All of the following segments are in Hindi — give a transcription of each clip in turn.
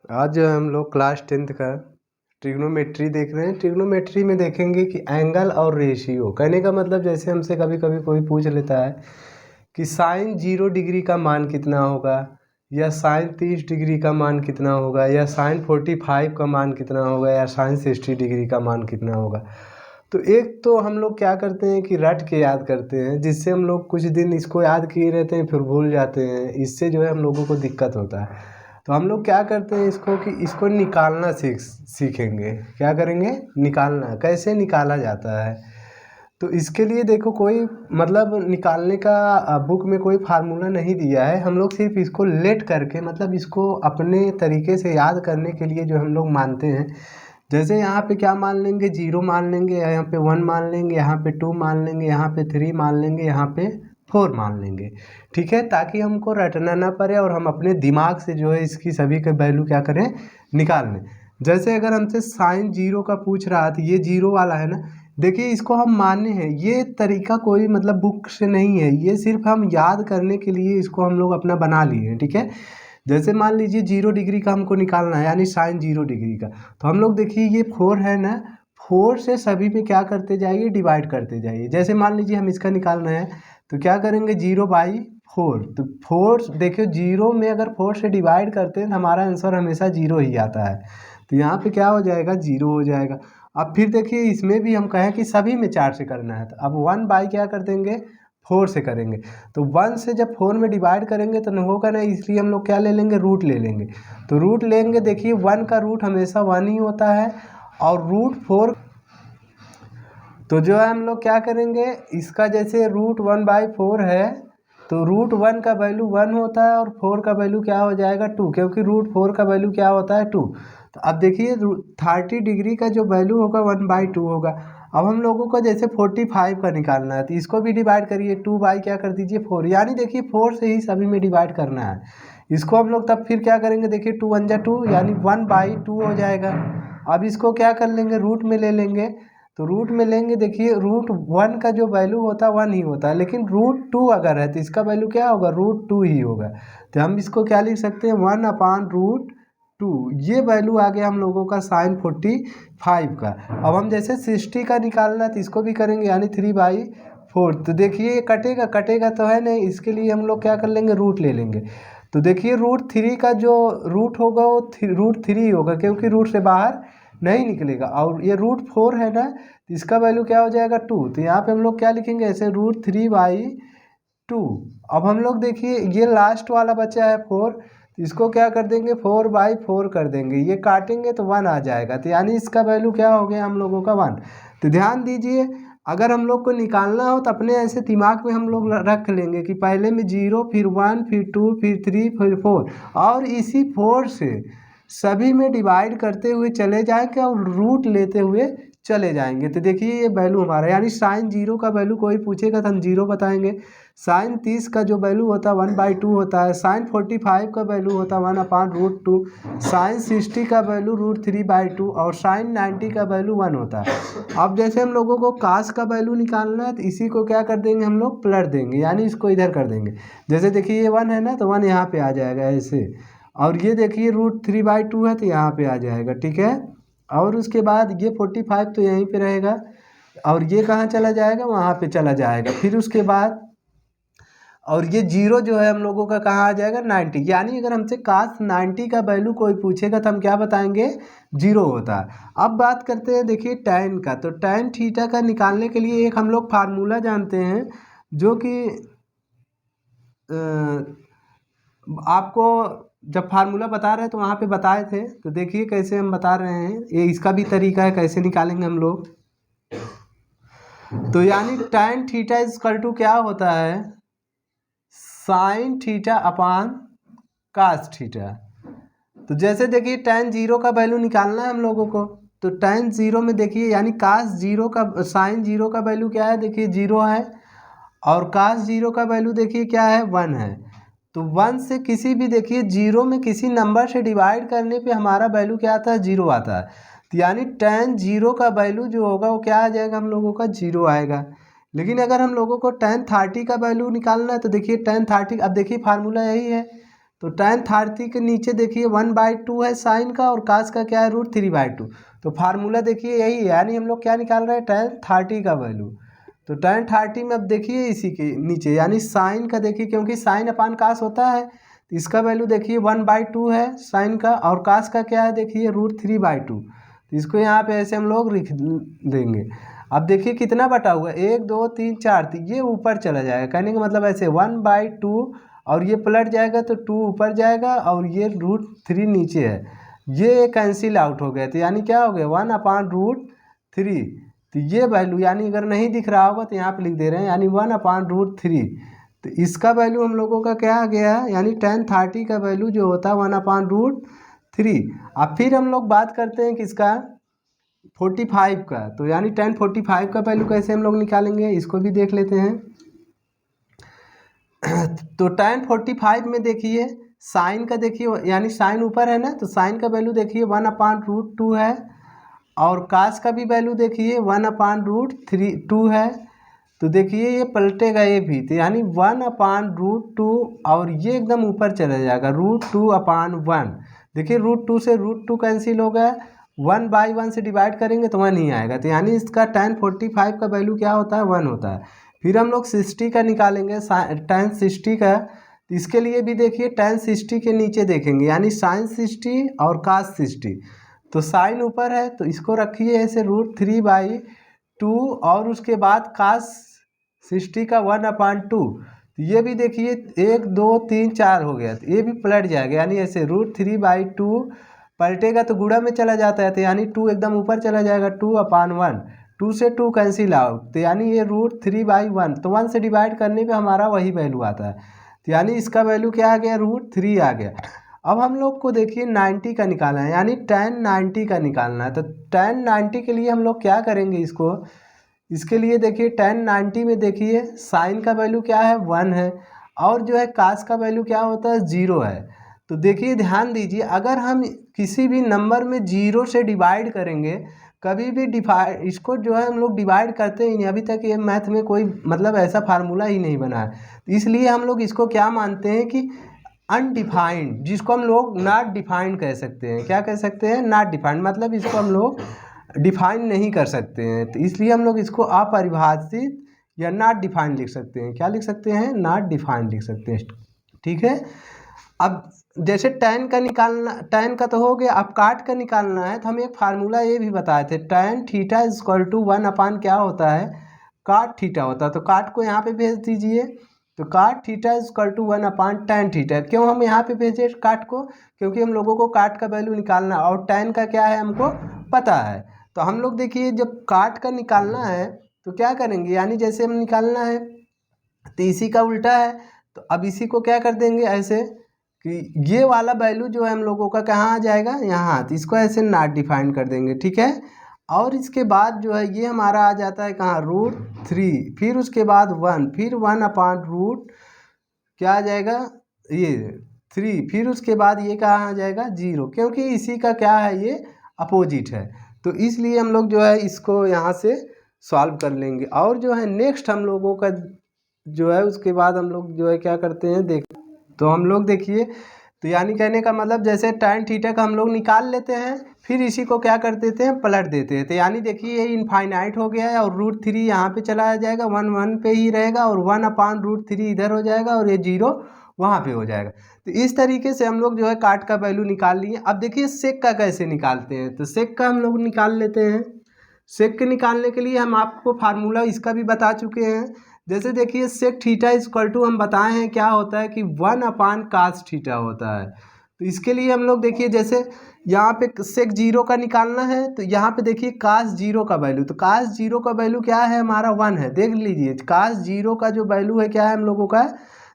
आज जो है हम लोग क्लास 10th का ट्रिग्नोमेट्री देख रहे हैं। ट्रिग्नोमेट्री में देखेंगे कि एंगल और रेशियो। कहने का मतलब जैसे हमसे कभी कभी कोई पूछ लेता है कि साइन 0 डिग्री का मान कितना होगा, या साइन 30 डिग्री का मान कितना होगा, या साइन 45 का मान कितना होगा, या साइन 60 डिग्री का मान कितना होगा। तो एक तो हम लोग क्या करते हैं कि रट के याद करते हैं, जिससे हम लोग कुछ दिन इसको याद किए रहते हैं फिर भूल जाते हैं। इससे जो है हम लोगों को दिक्कत होता है। तो हम लोग क्या करते हैं इसको कि इसको निकालना सीखेंगे। क्या करेंगे? निकालना। कैसे निकाला जाता है? तो इसके लिए देखो कोई मतलब निकालने का बुक में कोई फार्मूला नहीं दिया है। हम लोग सिर्फ इसको लेट करके मतलब इसको अपने तरीके से याद करने के लिए जो हम लोग मानते हैं। जैसे यहाँ पे क्या मान लेंगे? 0 मान लेंगे, यहाँ पे 1 मान लेंगे, यहाँ पे 2 मान लेंगे, यहाँ पे 3 मान लेंगे, यहाँ पे 4 मान लेंगे। ठीक है, ताकि हमको रटना ना पड़े और हम अपने दिमाग से जो है इसकी सभी के वैल्यू क्या करें? निकाल लें। जैसे अगर हमसे साइन 0 का पूछ रहा था, ये 0 वाला है ना, देखिए इसको हम माने हैं। ये तरीका कोई मतलब बुक से नहीं है, ये सिर्फ हम याद करने के लिए इसको हम लोग अपना बना लिए हैं। ठीक है, जैसे मान लीजिए 0 डिग्री का हमको निकालना है, यानी साइन 0 डिग्री का। तो हम लोग देखिए ये 4 है ना, 4 से सभी में क्या करते जाइए? डिवाइड करते जाइए। जैसे मान लीजिए हम इसका निकालना है तो क्या करेंगे? 0/4। तो 4 देखिए 0 में अगर 4 से डिवाइड करते हैं तो हमारा आंसर हमेशा 0 ही आता है। तो यहाँ पे क्या हो जाएगा? 0 हो जाएगा। अब फिर देखिए इसमें भी हम कहें कि सभी में 4 से करना है, तो अब 1 क्या कर देंगे? 4 से करेंगे। तो 1 से जब 4 में डिवाइड करेंगे तो न होगा ना, इसलिए हम लोग क्या ले लेंगे? रूट ले लेंगे। तो रूट लेंगे, देखिए 1 का रूट हमेशा 1 ही होता है, और रूट 4 तो जो है हम लोग क्या करेंगे? इसका जैसे रूट 1/4 है तो रूट 1 का वैल्यू 1 होता है, और 4 का वैल्यू क्या हो जाएगा? 2, क्योंकि रूट 4 का वैल्यू क्या होता है? 2। तो अब देखिए 30 डिग्री का जो वैल्यू होगा 1/2 होगा। अब हम लोगों को जैसे 45 का निकालना है, तो इसको भी डिवाइड करिए। 2 बाई क्या कर दीजिए? 4, यानी देखिए 4 से ही सभी में डिवाइड करना है। इसको हम लोग तब फिर क्या करेंगे? देखिए 2 1 जा 2, यानी 1/2 हो जाएगा। अब इसको क्या कर लेंगे? रूट में ले लेंगे। तो रूट में लेंगे, देखिए रूट 1 का जो वैल्यू होता है 1 ही होता है, लेकिन रूट 2 अगर है तो इसका वैल्यू क्या होगा? रूट 2 ही होगा। तो हम इसको क्या लिख सकते हैं? 1/√2। ये वैल्यू आ गया हम लोगों का साइन 45 का। अब हम जैसे 60 का निकालना है तो इसको भी करेंगे, यानी 3/4। तो देखिए ये कटेगा, कटेगा तो है नहीं, इसके लिए हम लोग क्या कर लेंगे? रूट ले लेंगे। तो देखिए रूट 3 का जो रूट होगा वो रूट 3 होगा, क्योंकि रूट से बाहर नहीं निकलेगा। और ये रूट 4 है ना, तो इसका वैल्यू क्या हो जाएगा? 2। तो यहाँ पे हम लोग क्या लिखेंगे? ऐसे रूट 3/2। अब हम लोग देखिए ये लास्ट वाला बचा है 4, तो इसको क्या कर देंगे? 4/4 कर देंगे। ये काटेंगे तो 1 आ जाएगा, तो यानी इसका वैल्यू क्या हो गया हम लोगों का? 1। तो ध्यान दीजिए, अगर हम लोग को निकालना हो तो अपने ऐसे दिमाग में हम लोग रख लेंगे कि पहले में 0, फिर 1, फिर 2, फिर 3, फिर 4, और इसी 4 से सभी में डिवाइड करते हुए चले जाएंगे और रूट लेते हुए चले जाएंगे। तो देखिए ये वैल्यू हमारा, यानी साइन 0 का वैल्यू कोई पूछेगा तो हम 0 बताएंगे। साइन 30 का जो वैल्यू होता है 1/2 होता है। साइन 45 का वैल्यू होता है 1/√2। साइन 60 का वैल्यू √3/2, और साइन 90 का वैल्यू 1 होता है। अब जैसे हम लोगों को कास का वैल्यू निकालना है तो इसी को क्या कर देंगे? हम लोग पलट देंगे, यानी इसको इधर कर देंगे। जैसे देखिए ये 1 है ना, तो 1 यहाँ पे आ जाएगा ऐसे। और ये देखिए √3/2 है तो यहाँ पे आ जाएगा। ठीक है, और उसके बाद ये 45 तो यहीं पे रहेगा, और ये कहाँ चला जाएगा? वहाँ पे चला जाएगा। फिर उसके बाद और ये 0 जो है हम लोगों का कहाँ आ जाएगा? 90। यानी अगर हमसे काश 90 का वैल्यू कोई पूछेगा तो हम क्या बताएंगे? 0 होता है। अब बात करते हैं देखिए tan का। तो tan थीटा का निकालने के लिए एक हम लोग फार्मूला जानते हैं, जो कि आपको जब फार्मूला बता रहे हैं तो वहाँ पे बताए थे। तो देखिए कैसे हम बता रहे हैं, ये इसका भी तरीका है कैसे निकालेंगे हम लोग। तो यानी tan थीटा इक्वल टू क्या होता है? Sine theta upon cos theta. तो जैसे देखिए tan 0 का वैल्यू निकालना है हम लोगों को, तो tan 0 में देखिए यानी कास 0 का साइन 0 का वैल्यू क्या है? देखिए 0 है, और कास 0 का वैल्यू देखिए क्या है? 1 है। तो 1 से किसी भी देखिए 0 में किसी नंबर से डिवाइड करने पे हमारा वैल्यू क्या आता है? 0 आता है। तो यानी tan 0 का वैल्यू जो होगा वो क्या आ जाएगा हम लोगों का? 0 आएगा। लेकिन अगर हम लोगों को tan 30 का वैल्यू निकालना है तो देखिए tan 30, अब देखिए फार्मूला यही है, तो tan 30 के नीचे देखिए 1/2 है साइन का, और कास का क्या है √3/2। तो फार्मूला देखिए यही है, यानी हम लोग क्या निकाल रहे हैं tan 30 का वैल्यू। तो tan 30 में अब देखिए इसी के नीचे यानी साइन का देखिए, क्योंकि साइन अपान कास होता है, तो इसका वैल्यू देखिए 1/2 है साइन का, और कास का क्या है देखिए √3/2। तो इसको यहाँ पे ऐसे हम लोग लिख देंगे। अब देखिए कितना बटा हुआ है, 1 2 3 4, तो ये ऊपर चला जाएगा, कहने का मतलब ऐसे 1/2, और ये पलट जाएगा तो 2 ऊपर जाएगा, और ये √3 नीचे है, ये कैंसिल आउट हो गया। तो यानी क्या हो गया 1/√3। तो ये वैल्यू यानी अगर नहीं दिख रहा होगा तो यहाँ पे लिख दे रहे हैं, यानी 1/√3। तो इसका वैल्यू हम लोगों का क्या आ गया, यानी tan 30 का वैल्यू जो होता है 1/√3। अब फिर हम लोग बात करते हैं किसका, 45 का। तो यानी tan 45 का वैल्यू कैसे हम लोग निकालेंगे, इसको भी देख लेते हैं। तो tan 45 में देखिए साइन का देखिए, यानी साइन ऊपर है ना, तो साइन का वैल्यू देखिए 1/√2 है, और कास का भी वैल्यू देखिए 1/√2 है। तो देखिए ये पलटेगा ये भी, तो यानी 1/√2, और ये एकदम ऊपर चला जाएगा √2/1। देखिए √2 से √2 कैंसिल हो गया, 1/1 से डिवाइड करेंगे तो 1 ही आएगा। तो यानी इसका tan 45 का वैल्यू क्या होता है 1 होता है। फिर हम लोग 60 का निकालेंगे, tan 60 का। तो इसके लिए भी देखिए tan 60 के नीचे देखेंगे, यानी sin 60 और cos 60। तो साइन ऊपर है तो इसको रखिए ऐसे √3/2, और उसके बाद cos 60 का 1/2। तो ये भी देखिए 1 2 3 4 हो गया, तो ये भी पलट जाएगा, यानी ऐसे √3/2 पलटेगा तो गुणा में चला जाता है, तो यानी 2 एकदम ऊपर चला जाएगा 2/1। 2 से 2 कैंसिल आउट, तो यानी ये √3/1, तो 1 से डिवाइड करने पे हमारा वही वैल्यू आता है। तो यानी इसका वैल्यू क्या आ गया √3 आ गया। अब हम लोग को देखिए 90 का निकालना है, यानी tan 90 का निकालना है। तो tan 90 के लिए हम लोग क्या करेंगे, इसके लिए देखिए tan 90 में देखिए साइन का वैल्यू क्या है 1 है, और जो है कास का वैल्यू क्या होता है 0 है। तो देखिए ध्यान दीजिए, अगर हम किसी भी नंबर में 0 से डिवाइड करेंगे, कभी भी इसको जो है हम लोग डिवाइड करते ही नहीं, अभी तक ये मैथ में कोई मतलब ऐसा फार्मूला ही नहीं बना है। तो इसलिए हम लोग इसको क्या मानते हैं कि अनडिफाइंड, जिसको हम लोग नॉट डिफाइंड कह सकते हैं। क्या कह सकते हैं, नॉट डिफाइंड, मतलब इसको हम लोग डिफाइन नहीं कर सकते हैं। तो इसलिए हम लोग इसको अपरिभाषित या नॉट डिफाइंड लिख सकते हैं। क्या लिख सकते हैं, नॉट डिफाइंड लिख सकते हैं। ठीक है। अब जैसे tan का निकालना, tan का तो हो गया, अब काट का निकालना है, तो हम एक फार्मूला ये भी बताए थे, tan थीटा इक्वल टू 1 क्या होता है, काट थीटा होता है। तो काट को यहाँ पे भेज दीजिए, तो काट theta equal to 1/tan theta. क्यों हम यहाँ पे भेजे काट को, क्योंकि हम लोगों को काट का वैल्यू निकालना है, और tan का क्या है हमको पता है। तो हम लोग देखिए जब काट का निकालना है तो क्या करेंगे, यानी जैसे हम निकालना है तो इसी का उल्टा है, तो अब इसी को क्या कर देंगे ऐसे कि ये वाला वैल्यू जो है हम लोगों का कहाँ आ जाएगा, यहाँ। तो इसको ऐसे नॉट डिफाइन कर देंगे, ठीक है। और इसके बाद जो है ये हमारा आ जाता है कहाँ, √3, फिर उसके बाद 1, फिर 1/√, क्या आ जाएगा ये 3, फिर उसके बाद ये कहाँ आ जाएगा 0, क्योंकि इसी का क्या है ये अपोजिट है। तो इसलिए हम लोग जो है इसको यहाँ से सॉल्व कर लेंगे। और जो है नेक्स्ट हम लोगों का जो है उसके बाद हम लोग जो है क्या करते हैं देख, तो हम लोग देखिए, तो यानी कहने का मतलब जैसे tan थीटा का हम लोग निकाल लेते हैं, फिर इसी को क्या कर देते हैं, पलट देते हैं। तो यानी देखिए ये इनफाइनाइट हो गया है, और √3 यहाँ पे चला जाएगा, 1 1 पे ही रहेगा, और 1/√3 इधर हो जाएगा, और ये 0 वहाँ पे हो जाएगा। तो इस तरीके से हम लोग जो है काट का वैल्यू निकाल लिए। अब देखिए सेक का कैसे निकालते हैं, तो सेक का हम लोग निकाल लेते हैं। सेक के निकालने के लिए हम आपको फार्मूला इसका भी बता चुके हैं। जैसे देखिए सेक थीटा इक्वल टू हम बताए हैं क्या होता है कि 1/cos थीटा होता है। तो इसके लिए हम लोग देखिए जैसे यहाँ पे सेक 0 का निकालना है, तो यहाँ पे देखिए cos 0 का वैल्यू, तो cos 0 का वैल्यू क्या है हमारा 1 है। देख लीजिए cos 0 का जो वैल्यू है क्या है हम लोगों का,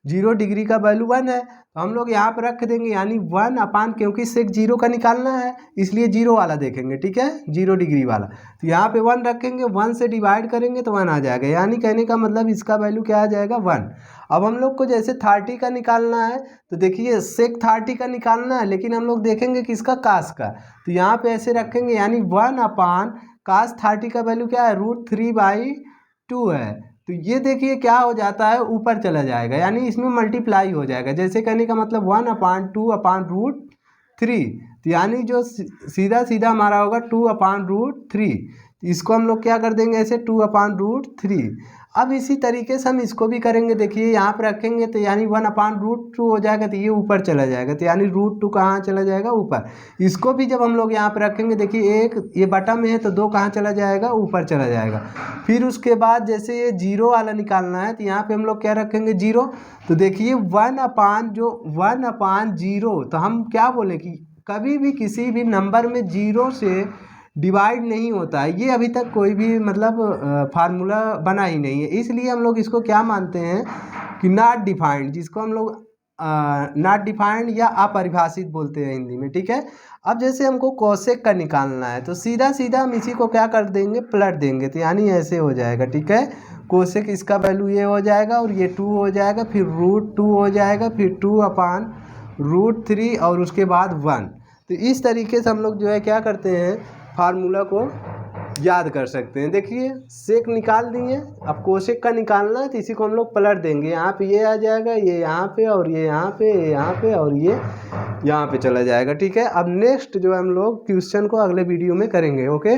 0 डिग्री का वैल्यू 1 है। तो हम लोग यहाँ पर रख देंगे, यानी 1/, क्योंकि सेक 0 का निकालना है इसलिए 0 वाला देखेंगे, ठीक है, 0 डिग्री वाला। तो यहाँ पे 1 रखेंगे, 1 से डिवाइड करेंगे तो 1 आ जाएगा, यानी कहने का मतलब इसका वैल्यू क्या आ जाएगा 1। अब हम लोग को जैसे 30 का निकालना है, तो देखिए सेक 30 का निकालना है, लेकिन हम लोग देखेंगे किसका, कास का। तो यहाँ पे ऐसे रखेंगे, यानी 1/cos 30 का वैल्यू क्या है, √3/2 है। तो ये देखिए क्या हो जाता है, ऊपर चला जाएगा, यानी इसमें मल्टीप्लाई हो जाएगा। जैसे कहने का मतलब 1/2/√3, तो यानी जो सीधा सीधा हमारा होगा 2/√3। इसको हम लोग क्या कर देंगे ऐसे 2/√3। अब इसी तरीके से हम इसको भी करेंगे। देखिए यहाँ पर रखेंगे तो यानी 1/√2 हो जाएगा, तो ये ऊपर चला जाएगा, तो यानी √2 कहाँ चला जाएगा, ऊपर। इसको भी जब हम लोग यहाँ पर रखेंगे, देखिए एक ये बटा में है तो 2 कहाँ चला जाएगा, ऊपर चला जाएगा। फिर उसके बाद जैसे ये 0 वाला निकालना है, तो यहाँ पे हम लोग क्या रखेंगे 0। तो देखिए 1/0, तो हम क्या बोले कि कभी भी किसी भी नंबर में 0 से डिवाइड नहीं होता है। ये अभी तक कोई भी मतलब फार्मूला बना ही नहीं है, इसलिए हम लोग इसको क्या मानते हैं कि नॉट डिफाइंड, जिसको हम लोग नॉट डिफाइंड या अपरिभाषित बोलते हैं हिंदी में, ठीक है। अब जैसे हमको कोसेक का निकालना है, तो सीधा सीधा हम इसी को क्या कर देंगे, पलट देंगे, तो यानी ऐसे हो जाएगा, ठीक है। कोसेक इसका वैल्यू ये हो जाएगा और ये 2 हो जाएगा, फिर √2 हो जाएगा, फिर 2/√3 और उसके बाद 1। तो इस तरीके से हम लोग जो है क्या करते हैं, फार्मूला को याद कर सकते हैं। देखिए सेक निकाल दिए, अब कोसेक का निकालना है, तो इसी को हम लोग पलट देंगे। यहाँ पे ये आ जाएगा, ये यहाँ पे और ये यहाँ पे, ये यहाँ पे और ये यहाँ पे चला जाएगा, ठीक है। अब नेक्स्ट जो है हम लोग क्वेश्चन को अगले वीडियो में करेंगे, ओके।